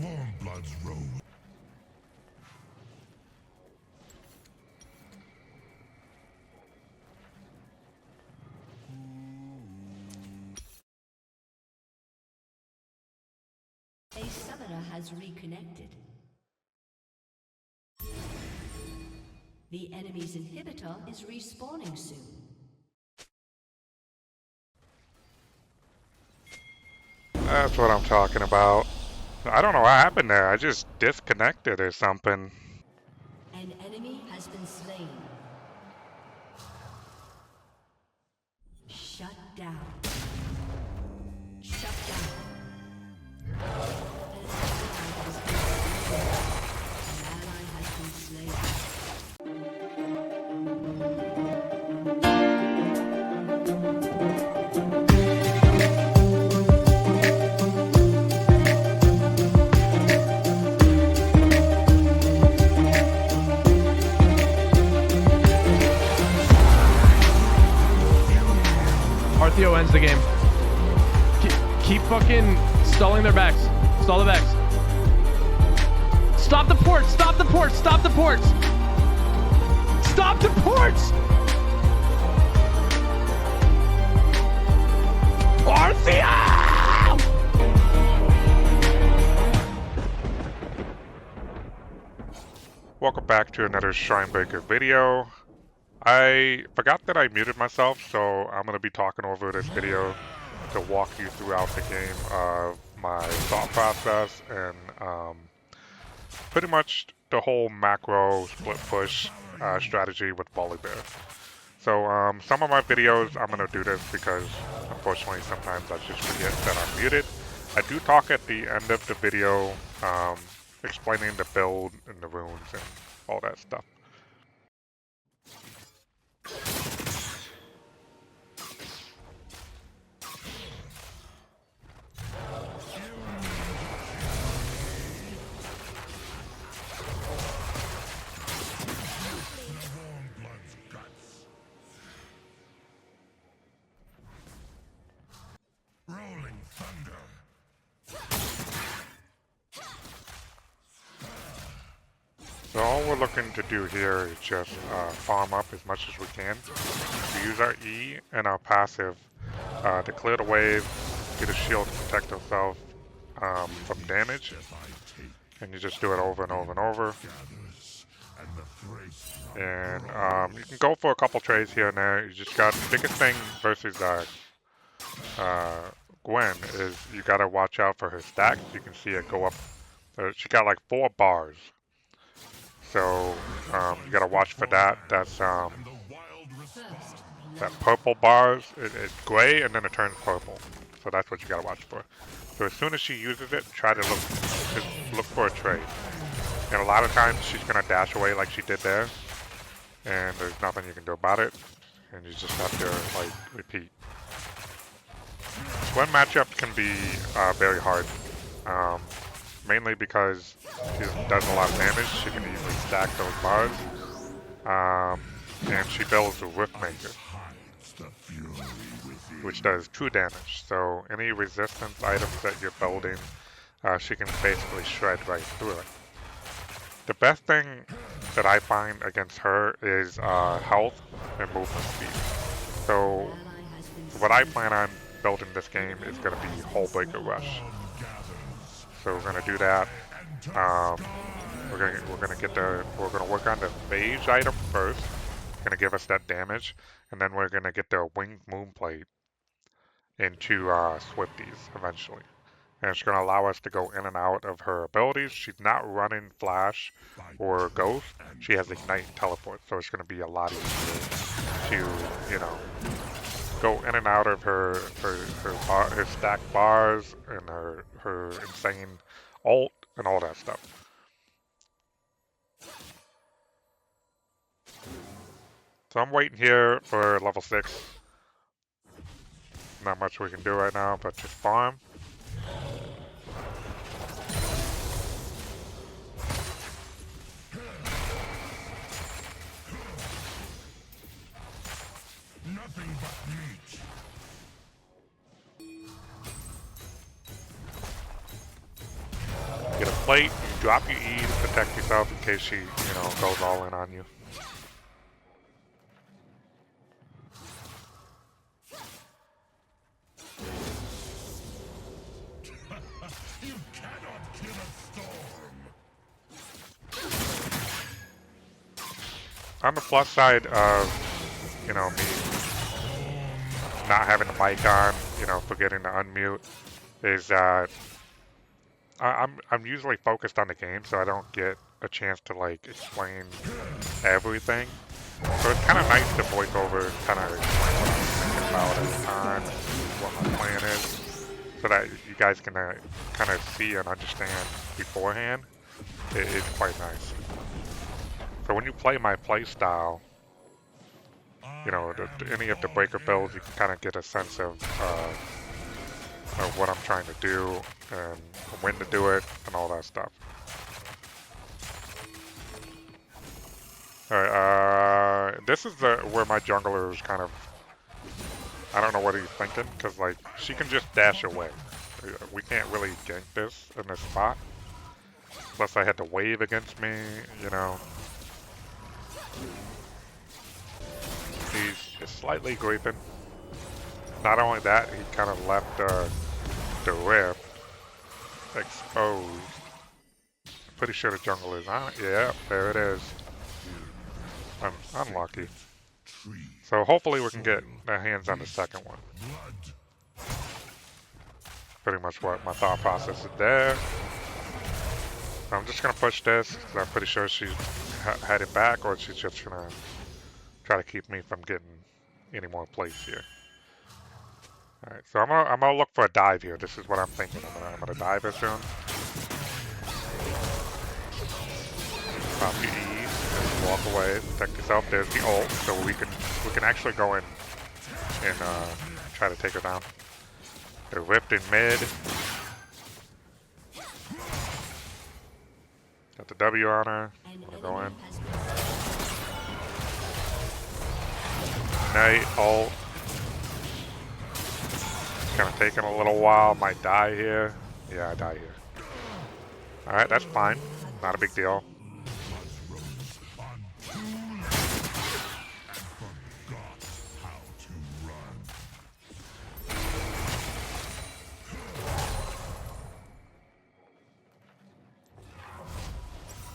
Warm bloods roll. A summoner has reconnected. The enemy's inhibitor is respawning soon. That's what I'm talking about. I don't know what happened there. I just disconnected or something. An enemy has been slain. Shut down. Shut down. An ally has been slain. ARTHEO ends the game. Keep fucking stalling their backs. Stall the backs. Stop the ports! Stop the ports! Stop the ports! Stop the ports! ARTHEO! Welcome back to another Shrine Breaker video. I forgot that I muted myself, so I'm going to be talking over this video to walk you throughout the game of my thought process and pretty much the whole macro split push strategy with Volibear. So some of my videos I'm going to do this because unfortunately sometimes I just forget that I'm muted. I do talk at the end of the video explaining the build and the runes and all that stuff. So all we're looking to do here is just farm up as much as we can. We use our E and our passive to clear the wave, get a shield to protect ourselves from damage. And you just do it over and over and over. And you can go for a couple trades here and there. You just got, the biggest thing versus Gwen is you gotta watch out for her stacks. You can see it go up. She got like 4 bars. So you gotta watch for that. That's that purple bars. It's gray and then it turns purple. So that's what you gotta watch for. So as soon as she uses it, try to look for a trade. And a lot of times she's gonna dash away like she did there, and there's nothing you can do about it. And you just have to like repeat. Gwen matchup can be very hard. Mainly because she does a lot of damage. She can easily stack those bars. And she builds a Riftmaker, which does 2 damage. So any resistance items that you're building, she can basically shred right through it. The best thing that I find against her is health and movement speed. So what I plan on building this game is going to be hullbreaker rush. So we're gonna do that. We're gonna work on the phage item first. It's gonna give us that damage, and then we're gonna get the winged moonplate into Swifties eventually. And it's gonna allow us to go in and out of her abilities. She's not running flash or ghost. She has ignite and teleport, so it's gonna be a lot easier to, you know, go in and out of her stacked bars and her insane ult and all that stuff. So I'm waiting here for level 6. Not much we can do right now, but just farm. Nothing but meat. Get a plate, you drop your E to protect yourself in case she, goes all in on you. You cannot kill a storm. On the plus side of, me not having the mic on, forgetting to unmute, is that I'm usually focused on the game, so I don't get a chance to like explain everything. So it's kind of nice to voice over, kind of explain what I'm thinking about at the time, what my plan is, so that you guys can kind of see and understand beforehand. It's quite nice. So when you play my play style, any of the breaker builds, you can kind of get a sense of what I'm trying to do and when to do it and all that stuff. Alright, this is where my jungler is kind of, I don't know what he's thinking, because like she can just dash away. We can't really gank this in this spot. Plus I had to wave against me, He's just slightly griefing. Not only that, he kind of left the rift exposed. Pretty sure the jungle is on it. Yeah, there it is. I'm unlucky. So hopefully we can get our hands on the second one. Pretty much what my thought process is there. So I'm just going to push this, because I'm pretty sure she's headed back, or she's just going to try to keep me from getting any more plays here. Alright, so I'm gonna look for a dive here. This is what I'm thinking. I'm gonna dive here soon. Pop your E, and walk away, protect yourself. There's the ult, so we can actually go in and try to take her down. They're ripped in mid. Got the W on her. Wanna go in. Night ult. Kind of taking a little while. Might die here. Yeah, I die here. Alright, that's fine. Not a big deal.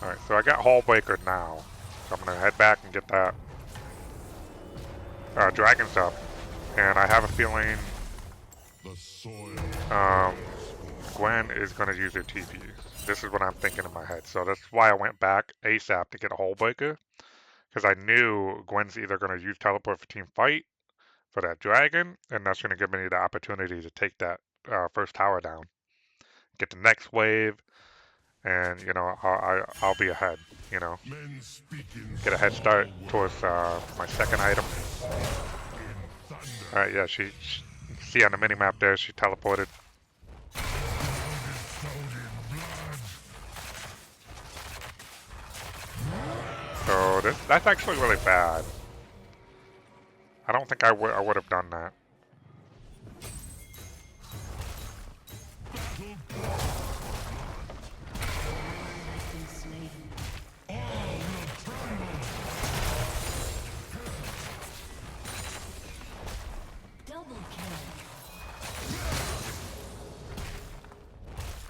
Alright, so I got hullbreaker now. So I'm gonna head back and get that dragon's up. And I have a feeling Gwen is going to use her TP. This is what I'm thinking in my head. So that's why I went back ASAP to get a hullbreaker. Because I knew Gwen's either going to use teleport for team fight for that dragon, and that's going to give me the opportunity to take that first tower down. Get the next wave, and, I'll be ahead, Get a head start towards my second item. Alright, yeah, she see on the minimap there, she teleported. So that's actually really bad. I don't think I would have done that.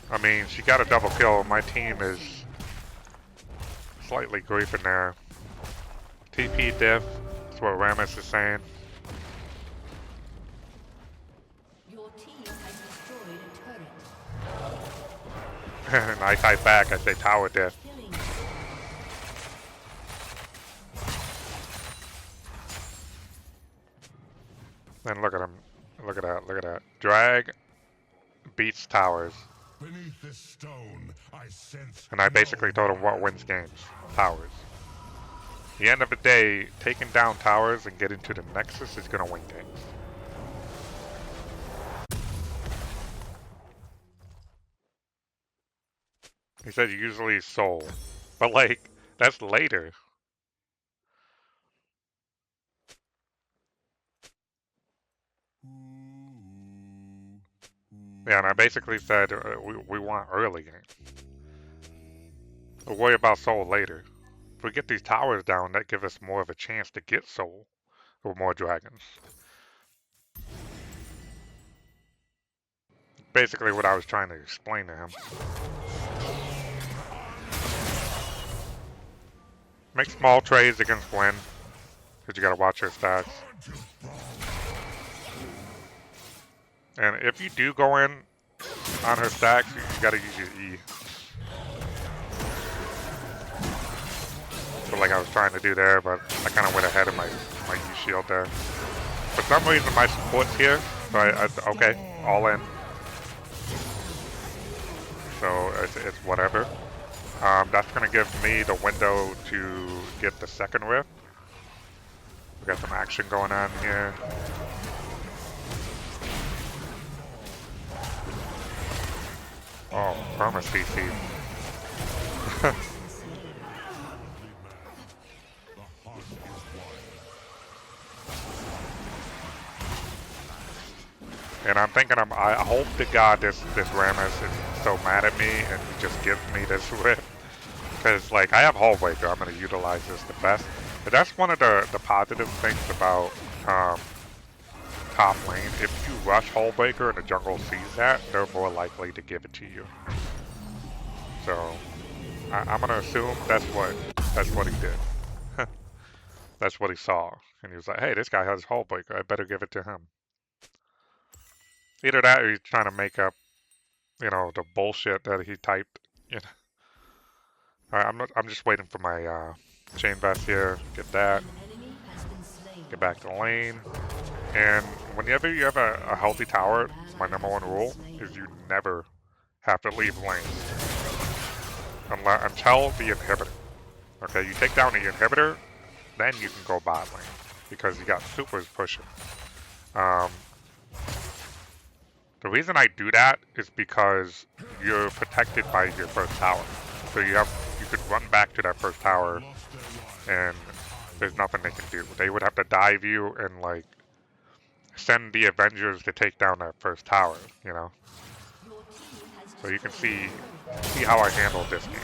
I mean, she got a double kill. My team is slightly griefing there. TP diff, that's what Ramus is saying. Your team has destroyed a turret. And I type back, I say tower diff. And look at him. Look at that. Look at that. Drag beats towers. Beneath this stone, I sense. And I basically told him what wins games. Towers. At the end of the day, taking down towers and getting to the Nexus is going to win games. He said usually soul. But like, that's later. Yeah, and I basically said we want early game. We'll worry about soul later. If we get these towers down, that gives us more of a chance to get soul or more dragons. Basically what I was trying to explain to him. Make small trades against Gwen, because you gotta watch her stats. And if you do go in on her stacks, you gotta use your E. So like I was trying to do there, but I kind of went ahead of my E shield there. For some reason my support's here, so okay, all in. So it's whatever. That's gonna give me the window to get the second rift. We got some action going on here. Oh, perma CC. And I'm thinking, I hope to God this Rammus is so mad at me and he just gives me this whip. Because, like, I have hullbreaker, I'm going to utilize this the best. But that's one of the positive things about top lane. If you rush hullbreaker and the jungle sees that, they're more likely to give it to you. So, I'm going to assume that's what he did. That's what he saw. And he was like, hey, this guy has hullbreaker, I better give it to him. Either that or he's trying to make up, you know, the bullshit that he typed. You know. Alright, I'm just waiting for my chain vest here. Get that. Get back to the lane. And whenever you have a healthy tower, my number one rule is you never have to leave lane. Until the inhibitor. Okay, you take down the inhibitor, then you can go bot lane. Because you got supers pushing. The reason I do that is because you're protected by your first tower. So you could run back to that first tower and there's nothing they can do. They would have to dive you and like send the Avengers to take down that first tower, you know? So you can see how I handled this game.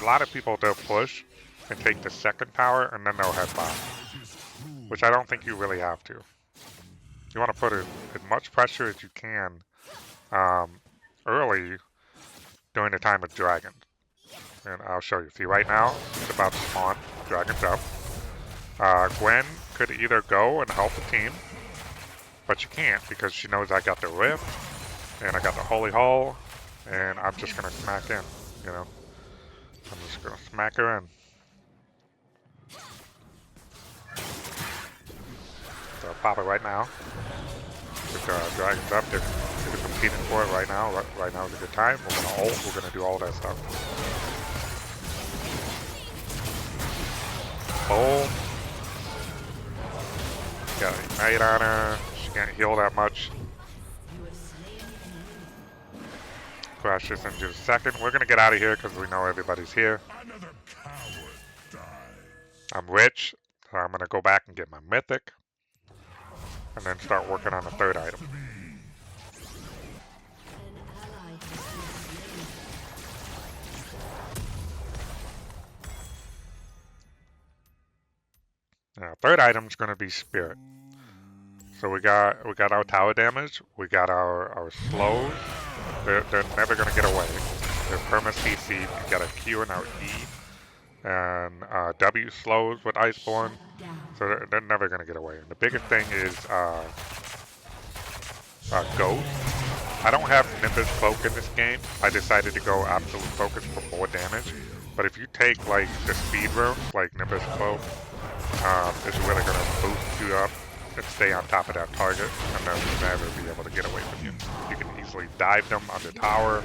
A lot of people, they'll push and take the second tower and then they'll head bot. Which I don't think you really have to. You want to put as much pressure as you can early during the time of dragon. And I'll show you. See, right now, it's about to spawn. Dragon's up. Gwen could either go and help the team, but she can't because she knows I got the rift, and I got the holy hull, and I'm just going to smack in, you know. I'm just going to smack her in. So pop it right now. The dragon's up. They're competing for it right now. Right now is a good time. We're gonna ult. We're gonna do all that stuff. Boom. Got an ignite on her. She can't heal that much. Crash this in just a second. We're gonna get out of here because we know everybody's here. I'm rich, so I'm gonna go back and get my mythic. And then start working on the third item. Now, third item is going to be Spirit. So we got our tower damage. We got our slows. They're never going to get away. They're perma CC. We got a Q and our E. And W slows with Iceborne. So they're never going to get away. And the biggest thing is Ghost. I don't have Nimbus Cloak in this game. I decided to go Absolute Focus for more damage. But if you take like the speed runes, like Nimbus Cloak, it's really going to boost you up and stay on top of that target. And they'll never be able to get away from you. You can easily dive them on the tower,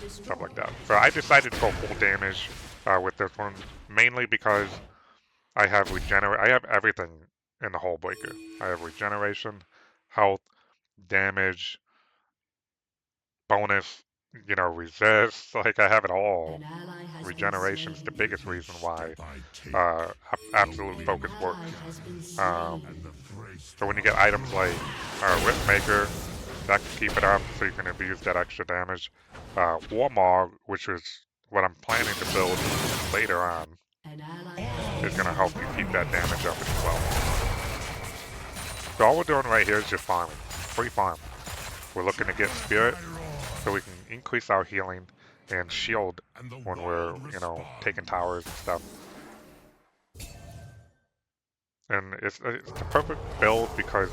stuff like that. So I decided to go full damage with this one, mainly because I have everything in the hullbreaker. I have regeneration, health, damage, bonus, you know, resist. Like I have it all. Regeneration is the biggest reason why Absolute Focus works. So when you get items like Riftmaker, That can keep it up so you can abuse that extra damage. Warmog, which is what I'm planning to build later on, is going to help you keep that damage up as well. So all we're doing right here is just farming. Free farm. We're looking to get spirit so we can increase our healing and shield when we're, taking towers and stuff. And it's the perfect build because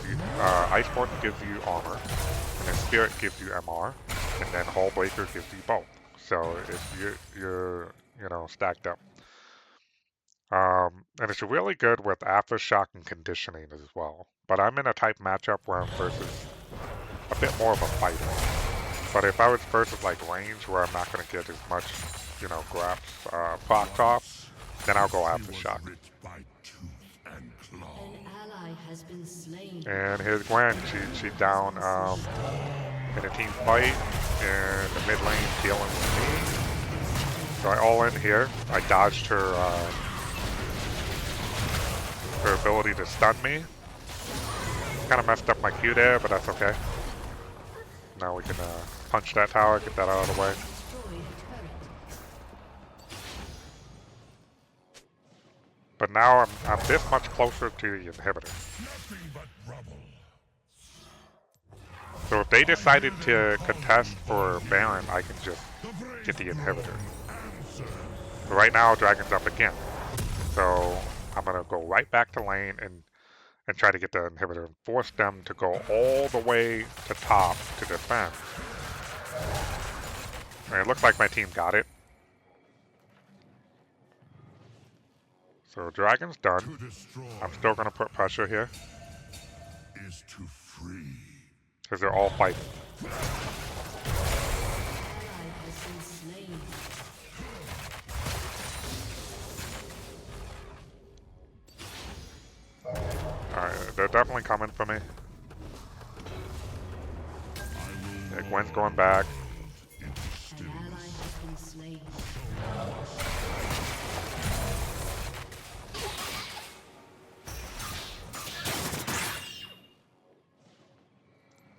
Iceborne gives you armor, and then Spirit gives you MR, and then Hullbreaker gives you both. So you're stacked up. And it's really good with aftershock and conditioning as well. But I'm in a type matchup where I'm versus a bit more of a fighter. But if I was versus like range where I'm not going to get as much, graps proc off, then I'll go aftershock. And here's Gwen. She's down in a team fight in the mid lane dealing with me. So I all in here. I dodged her ability to stun me. Kind of messed up my Q there, but that's okay. Now we can punch that tower, get that out of the way. But now I'm this much closer to the inhibitor. So if they decided to contest for Baron, I can just get the inhibitor. But right now, Dragon's up again. So I'm going to go right back to lane and try to get the inhibitor and force them to go all the way to top to defend. And it looks like my team got it. So Dragon's done. I'm still going to put pressure here. Because they're all fighting. Alright, they're definitely coming for me. Yeah, Gwen's going back.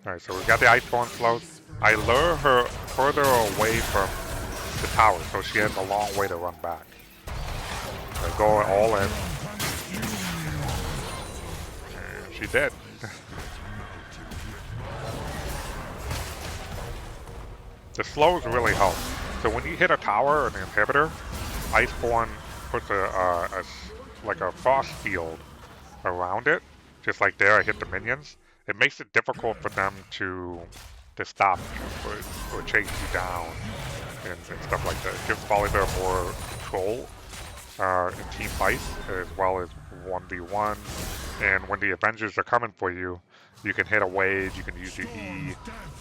Alright, so we've got the Iceborne slow. I lure her further away from the tower, so she has a long way to run back. I go all in. And she did. The slows really help. So when you hit a tower or an inhibitor, Iceborne puts like a frost field around it. Just like there, I hit the minions. It makes it difficult for them to stop you or chase you down and stuff like that. It gives Volibear more control in team fights as well as 1v1. And when the Avengers are coming for you, you can hit a wave, you can use your E.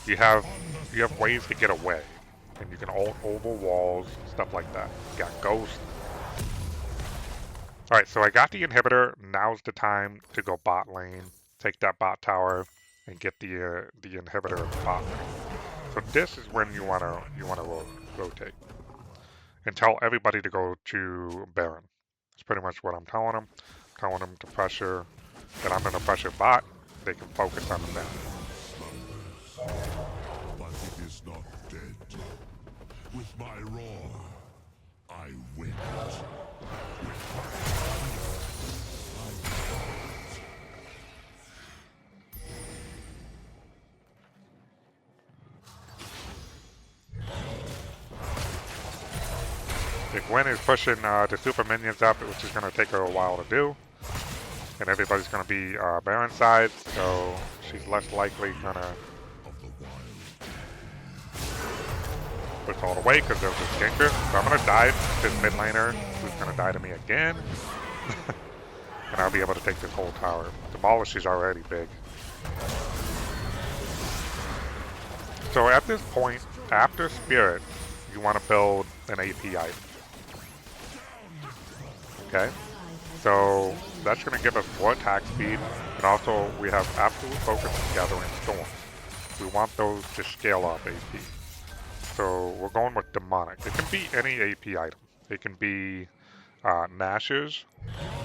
You have ways to get away. And you can ult over walls, stuff like that. You got Ghost. Alright, so I got the inhibitor. Now's the time to go bot lane. Take that bot tower and get the inhibitor in the bot lane. So this is when you wanna rotate and tell everybody to go to Baron. That's pretty much what I'm telling them. Telling them to pressure. That I'm gonna pressure bot. They can focus on the map. But it is not dead. With my roar, I win it. Gwen is pushing the super minions up, which is going to take her a while to do. And everybody's going to be Baron side, so she's less likely going to push all the way because there's this ganker. So I'm going to dive this mid laner, who's going to die to me again. And I'll be able to take this whole tower. Demolish is already big. So at this point, after Spirit, you want to build an AP item. Okay, so that's going to give us more attack speed, and also we have absolute focus on gathering storms. We want those to scale up AP. So we're going with demonic. It can be any AP item. It can be Nash's,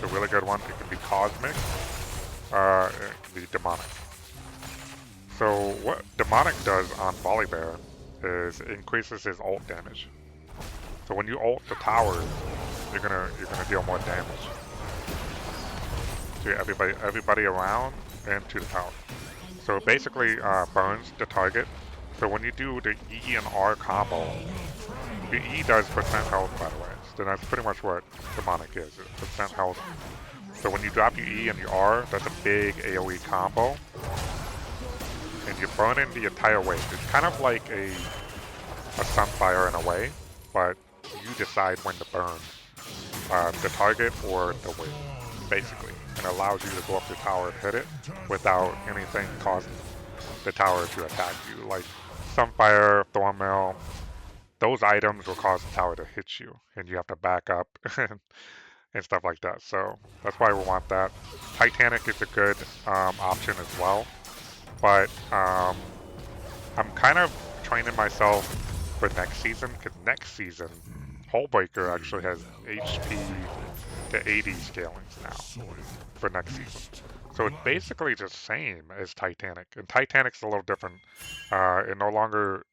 a really good one. It can be cosmic. It can be demonic. So what Demonic does on Volibear is it increases his ult damage. So when you ult the tower, you're gonna deal more damage to everybody around and to the tower. So it basically burns the target. So when you do the E and R combo, the E does percent health, by the way. So that's pretty much what Demonic is, percent health. So when you drop your E and your R, that's a big AoE combo. And you're burning the entire wave. It's kind of like a Sunfire in a way, but you decide when to burn the target or the wave, basically. And it allows you to go up the tower and hit it without anything causing the tower to attack you. Like Sunfire, Thornmail, those items will cause the tower to hit you, and you have to back up and stuff like that. So that's why we want that. Titanic is a good option as well, but I'm kind of training myself for next season, because next season Hullbreaker actually has HP to AD scalings now for next season. So it's basically the same as Titanic, and Titanic's a little different. It no longer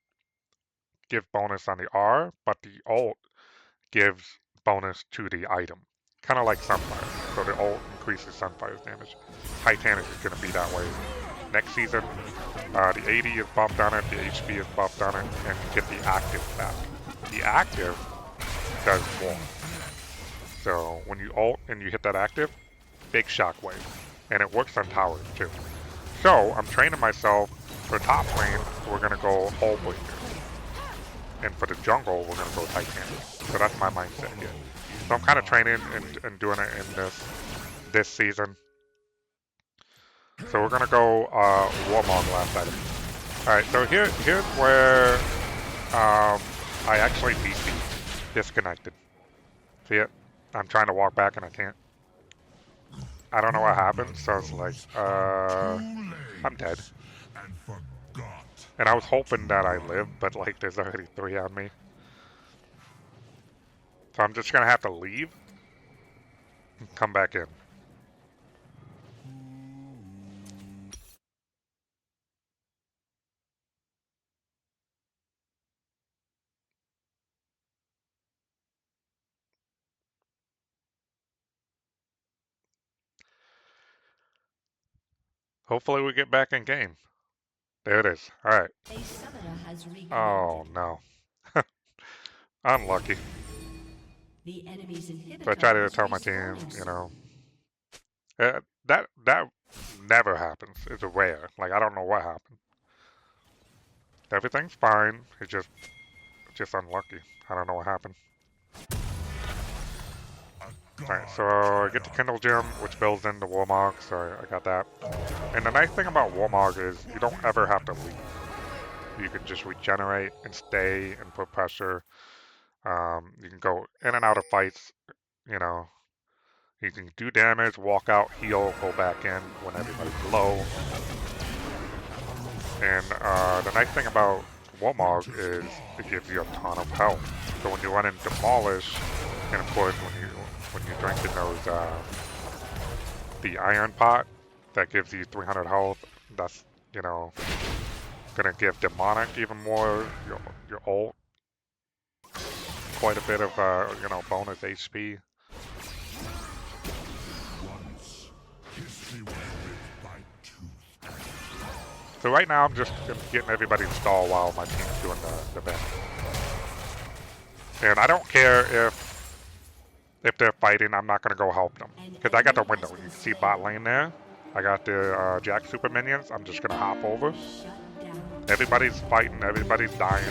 gives bonus on the R, but the ult gives bonus to the item. Kind of like Sunfire. So the ult increases Sunfire's damage. Titanic is going to be that way next season. The AD is buffed on it, the HP is buffed on it, and you get the active back. The active does more. So when you ult and you hit that active, big shockwave. And it works on towers too. So I'm training myself for top lane, we're going to go Hullbreaker. And for the jungle, we're going to go Titanic. So that's my mindset here. So I'm kind of training and doing it in this season. So we're going to go Warmog last item. Alright, so here's where I actually DC disconnected. See it? I'm trying to walk back and I can't. I don't know what happened, so it's like, I'm dead. And I was hoping that I lived, but like there's already 3 on me. So I'm just gonna have to leave and come back in. Hopefully we get back in game. There it is. Alright. Oh no. Unlucky. So I try to tell my team, you know, that never happens. It's rare. Like I don't know what happened. Everything's fine. It's just unlucky. I don't know what happened. Alright, so I get the Kindle Gem, which builds in the Warmog, so I got that. And the nice thing about Warmog is you don't ever have to leave. You can just regenerate and stay and put pressure. You can go in and out of fights, you know. You can do damage, walk out, heal, go back in when everybody's low. And the nice thing about Warmog is it gives you a ton of health. So when you run in Demolish, and of course when you're drinking those, the Iron Pot, that gives you 300 health, that's, you know, gonna give Demonic even more, your ult, quite a bit of, you know, bonus HP. So right now I'm just getting everybody installed while my team's doing the event. And I don't care if they're fighting, I'm not going to go help them. Because I got the window. You can see bot lane there. I got the Jack Super Minions. I'm just going to hop over. Everybody's fighting. Everybody's dying.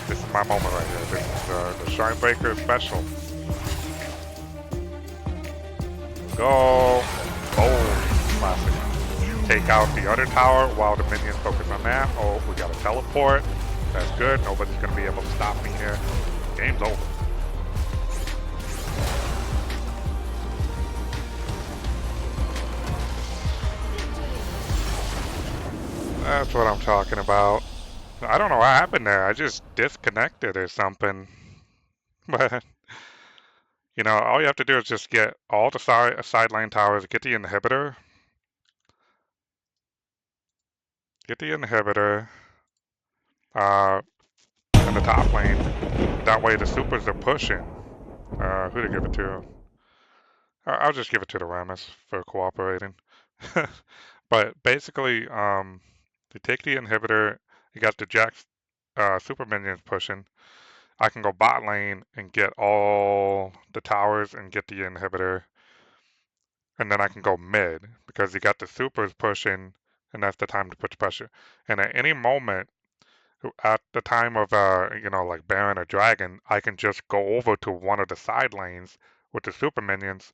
This is my moment right here. This is the Shrine Breaker special. Go. Boom. Classic. Take out the other tower while the minions focus on that. Oh, we got a teleport. That's good. Nobody's going to be able to stop me here. Game's over. That's what I'm talking about. I don't know what happened there. I just disconnected or something. But, you know, all you have to do is just get all the side lane towers, get the inhibitor, Get the inhibitor in the top lane. That way the supers are pushing. Who to give it to? I'll just give it to the Rammus for cooperating. But basically, they take the inhibitor. You got the Jax super minions pushing. I can go bot lane and get all the towers and get the inhibitor. And then I can go mid because you got the supers pushing, and that's the time to put pressure. And at any moment, at the time of like Baron or Dragon, I can just go over to one of the side lanes with the super minions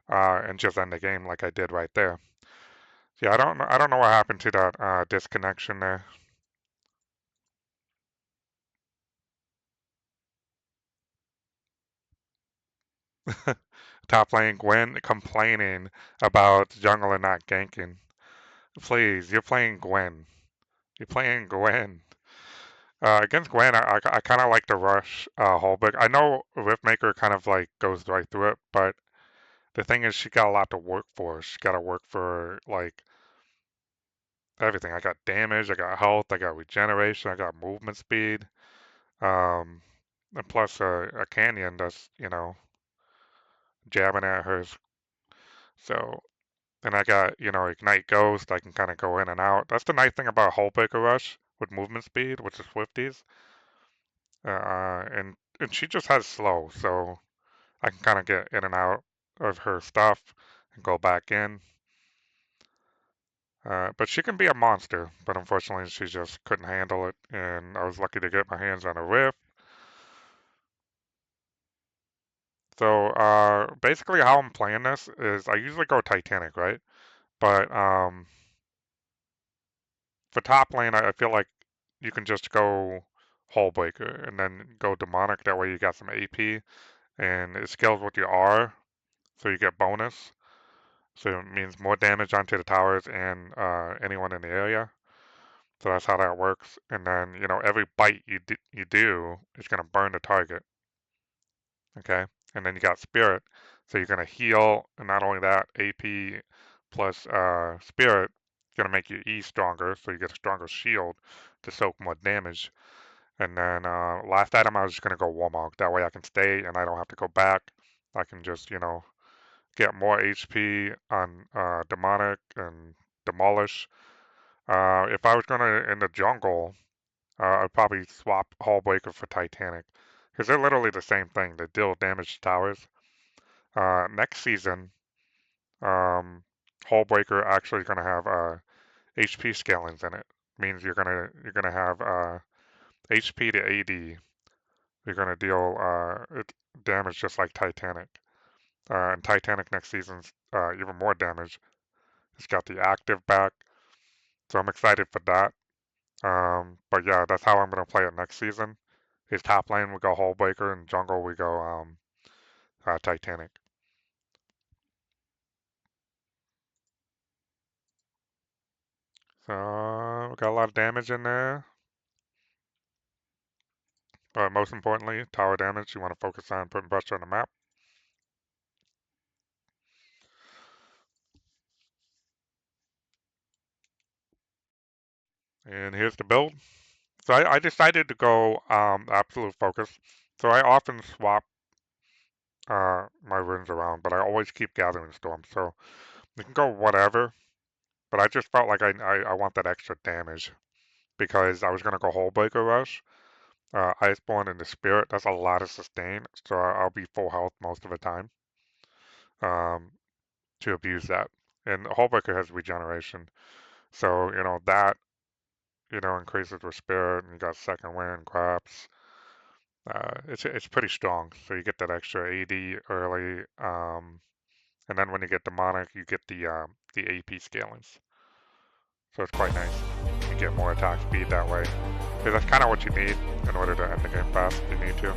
and just end the game like I did right there. Yeah, I don't know what happened to that disconnection there. Top lane Gwen complaining about jungler not ganking. Please, you're playing Gwen. You're playing Gwen. Against Gwen, I kind of like the rush Hullbreaker. I know Riftmaker kind of like goes right through it, but the thing is she got a lot to work for. She got to work for like everything. I got damage, I got health, I got regeneration, I got movement speed. Um, and plus a canyon that's, jabbing at her. So, and I got, Ignite Ghost. I can kind of go in and out. That's the nice thing about Hullbreaker Rush with movement speed, which is Swifties. And she just has slow, so I can kind of get in and out of her stuff and go back in. But she can be a monster, but unfortunately she just couldn't handle it, and I was lucky to get my hands on a Rift. So basically how I'm playing this is I usually go Titanic, right? But for top lane, I feel like you can just go Hullbreaker and then go Demonic. That way you got some AP, and it scales with your R, so you get bonus. So it means more damage onto the towers and anyone in the area. So that's how that works. And then, every bite you do is going to burn the target. Okay? And then you got Spirit. So you're going to heal, and not only that, AP plus Spirit is going to make your E stronger, so you get a stronger shield to soak more damage. And then last item, I was just going to go Warmog. That way I can stay and I don't have to go back. I can just, get more HP on Demonic and Demolish. If I was going to in the jungle, I'd probably swap Hullbreaker for Titanic. Because they're literally the same thing. They deal damage to towers. Next season, Hullbreaker actually is going to have HP scalings in it. Means you're gonna have HP to AD. You're gonna deal damage just like Titanic. And Titanic next season's even more damage. It's got the active back, so I'm excited for that. But yeah, that's how I'm gonna play it next season. Is top lane we go Hullbreaker, and jungle we go Titanic. So we got a lot of damage in there. But most importantly, tower damage. You want to focus on putting pressure on the map. And here's the build. So I decided to go absolute focus. So I often swap my runes around, but I always keep gathering storm. So you can go whatever, but I just felt like I want that extra damage because I was gonna go Hullbreaker Rush, Iceborne and the Spirit. That's a lot of sustain, so I'll be full health most of the time to abuse that. And Hullbreaker has regeneration, so that increases with Spirit, and you got second wind, Craps. It's pretty strong, so you get that extra AD early, and then when you get Demonic, you get the AP scalings. So it's quite nice. You get more attack speed that way. Because that's kind of what you need in order to end the game fast. You need to.